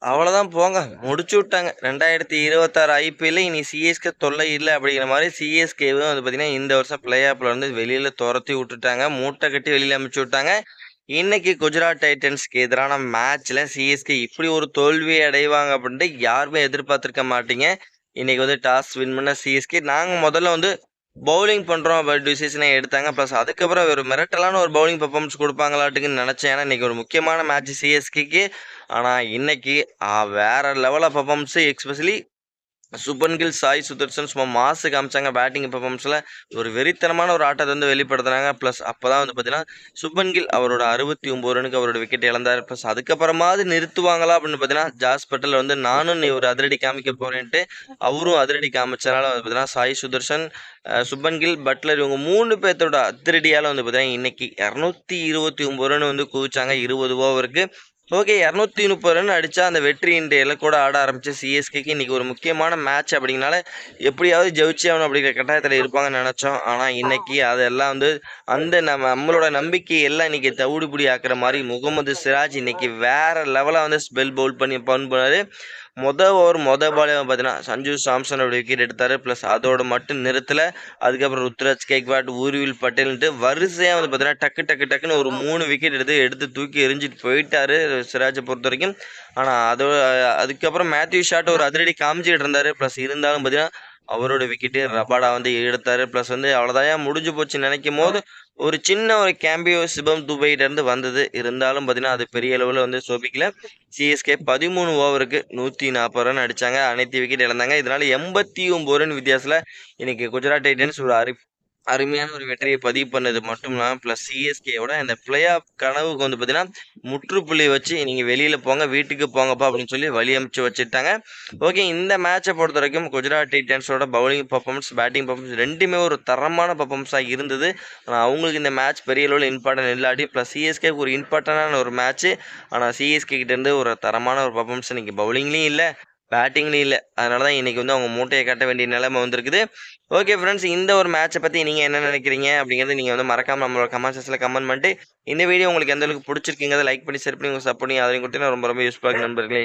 அவ்வளோதான் போங்க. முடிச்சு விட்டாங்க. 2026 ஐபிஎல்ல இனி சிஎஸ்கே தொல்லை இல்ல அப்படிங்கிற மாரி சிஎஸ்கேவும் வந்து பார்த்தீங்கன்னா, இந்த வருஷம் பிளே ஆஃப்ல வந்து வெளியில தொரத்தி விட்டுட்டாங்க. மூட்டை கட்டி வெளியில அனுப்பிச்சு விட்டாங்க. இன்னைக்கு குஜராத் டைட்டன்ஸ்க்கு எதிரான மேட்ச்ல சிஎஸ்கே இப்படி ஒரு தோல்வி அடைவாங்க அப்படின்ட்டு யாருமே எதிர்பார்த்திருக்க மாட்டீங்க. இன்னைக்கு வந்து டாஸ் வின் பண்ண சிஎஸ்கே நாங்க முதல்ல வந்து பவுலிங் பண்றோம் டிசிஷனை எடுத்தாங்க. பிளஸ் அதுக்கப்புறம் ஒரு மிரட்டலான ஒரு பவுலிங் பெர்ஃபார்மன்ஸ் குடுப்பாங்களாட்டுக்குன்னு நெனச்சேன். ஏன்னா, இன்னைக்கு ஒரு முக்கியமான மேட்ச் சிஎஸ்கேக்கு. ஆனா, இன்னைக்கு வேற level of performance especially Shubman Gill, Sai Sudharsan சும்மா மாசு காமிச்சாங்க பேட்டிங் பெர்ஃபார்மன்ஸ்ல. ஒரு வெறித்தனமான ஒரு ஆட்டத்த வந்து வெளிப்படுத்துனாங்க. பிளஸ் அப்பதான் வந்து பார்த்தீங்கன்னா, சுப்மன் கில் அவரோட 69 ரன்னுக்கு அவரோட விக்கெட் இழந்தாரு. பிளஸ் அதுக்கப்புறமாவது நிறுத்துவாங்களா அப்படின்னு பார்த்தீங்கன்னா, ஜாஸ் பட்டேல் வந்து நானும் நீ ஒரு அதிரடி காமிக்க போறேன்ட்டு அவரும் அதிரடி காமிச்சனால வந்து பார்த்தீங்கன்னா, சாய் சுதர்சன், சுப்மன் கில், பட்லர் இவங்க 3 பேத்தோட அதிரடியால வந்து பார்த்தீங்கன்னா, இன்னைக்கு 229 ரன் வந்து குவிச்சாங்க 20 ஓவருக்கு. ஓகே. 230 ரன் அடிச்சா அந்த வெற்றியின் இலக்கோட ஆட ஆரம்பிச்ச சிஎஸ்கேக்கு இன்னைக்கு ஒரு முக்கியமான மேட்ச் அப்படிங்கனால, எப்படியாவது ஜெயிச்சே ஆகணும் அப்படிங்கிற கட்டாயத்துல இருப்பாங்கன்னு நெனச்சோம். ஆனா இன்னைக்கு அதெல்லாம் வந்து அந்த நம்மளோட நம்பிக்கை எல்லாம் இன்னைக்கு தவிடுபொடி ஆக்குற மாரி முகமது சிராஜ் இன்னைக்கு வேற லெவலா வந்து ஸ்பெல் பவுல் பண்ணி பண்ணாரு. மொத பாலே பார்த்தீங்கன்னா, சஞ்சு சாம்சனோட விக்கெட் எடுத்தாரு. பிளஸ் அதோட மட்டும் நிறுத்தல. அதுக்கப்புறம் ருத்ராஜ் கெய்க்வாட், ஊர்வில் பட்டேல்ன்ட்டு வரிசையா வந்து பார்த்தீங்கன்னா, டக்குன்னு ஒரு 3 விக்கெட் எடுத்து தூக்கி எறிஞ்சிட்டு போயிட்டாரு சிராஜை பொறுத்தவரைக்கும். ஆனா அதுக்கப்புறம் மேத்யூ ஷாட் ஒரு அதிரடி காமிச்சிட்டு இருந்தாரு. பிளஸ் இருந்தாலும் பார்த்தீங்கன்னா, அவரோட விக்கெட்டு ரபாடா வந்து எடுத்தாரு. பிளஸ் வந்து அவ்வளோதான்யா முடிஞ்சு போச்சுன்னு நினைக்கும்போது, ஒரு சின்ன ஒரு கேம்பியோ சிவம் துபையிட்டருந்து வந்தது. இருந்தாலும் பார்த்தீங்கன்னா, அது பெரிய அளவுல வந்து சோபிக்கல. சிஎஸ்கே 13 ஓவருக்கு 140 ரன் அடிச்சாங்க. அனைத்து விக்கெட் இழந்தாங்க. இதனால 89 ரன் வித்தியாசத்துல இன்னைக்கு குஜராத் டைட்டன்ஸ் ஒரு அருமையான ஒரு வெற்றியை பதிவு பண்ணது மட்டும் இல்லாம, பிளஸ் சிஎஸ்கேவோட இந்த பிளே ஆஃப் கனவுக்கு வந்து பார்த்தீங்கன்னா, முற்றுப்புள்ளி வச்சு நீங்க வெளியில போங்க, வீட்டுக்கு போங்கப்பா அப்படின்னு சொல்லி வழி அனுப்பிச்சு வச்சுட்டாங்க. ஓகே. இந்த மேட்சை பொறுத்தவரைக்கும் குஜராத் டைட்டன்ஸோட பவுலிங் பெர்ஃபார்மன்ஸ், பேட்டிங் பெர்ஃபார்மன்ஸ் 2மே ஒரு தரமான பெர்ஃபார்மன்ஸா இருந்தது. ஆனா அவங்களுக்கு இந்த மேட்ச் பெரிய அளவுல இம்பார்ட்டன்ட் இல்லாட்டி, பிளஸ் சிஎஸ்கேக்கு ஒரு இம்பார்ட்டன்டான ஒரு மேட்ச். ஆனா சிஎஸ்கே கிட்ட இருந்து ஒரு தரமான ஒரு பெர்ஃபார்மன்ஸ் இன்னைக்கு பவுலிங்லயும் இல்ல, பேட்டிங்லயும் இல்ல. அதனால தான் இன்னைக்கு வந்து அவங்க மூட்டைய கட்ட வேண்டிய நிலைமை வந்திருக்குது. ஓகே ஃப்ரெண்ட்ஸ், இந்த ஒரு மேட்சை பத்தி நீங்க என்ன நினைக்கிறீங்க அப்படிங்கறத நீங்க வந்து மறக்காம நம்மளோட கமெண்ட் செக்ஷன்ல கமெண்ட் பண்ணிட்டு, இந்த வீடியோ உங்களுக்கு எந்த அளவுக்கு பிடிச்சிருக்குங்கிறத லைக் பண்ணி ஷேர் பண்ணி உங்க சப்போர்ட் ஆதரவு கொடுத்தீங்கன்னா ரொம்ப ரொம்ப யூஸ்ஃபுல்லா இருக்கு நண்பர்களே.